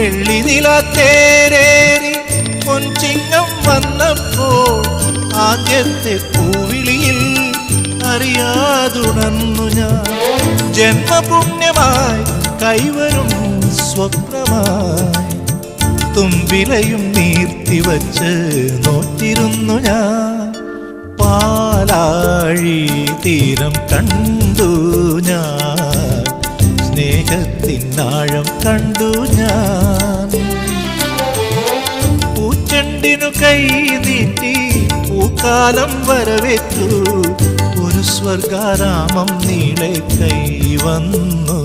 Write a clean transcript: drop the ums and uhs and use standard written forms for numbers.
വെള്ളിനിലാത്തേരേറി പൊൻചിങ്ങം വന്നപ്പോൾ ആദ്യത്തെ പൂവിളിയിൽ അറിയാതുണർന്നു ഞാൻ. ജന്മപുണ്യമായി കൈവരും സ്വപ്നമായി തുമ്പിലയും നീർത്തിവച്ച് നോറ്റിരുന്നു ഞാൻ. പാലാഴി തീരം കണ്ടു ഞാൻ, സ്നേഹത്തിനാഴം കണ്ടു ഞാൻ. പൂച്ചെണ്ടിനു കൈ നീട്ടി പൂക്കാലം വരവേറ്റു, ഒരു സ്വർഗാരാമം നീളെ കൈ വന്നു.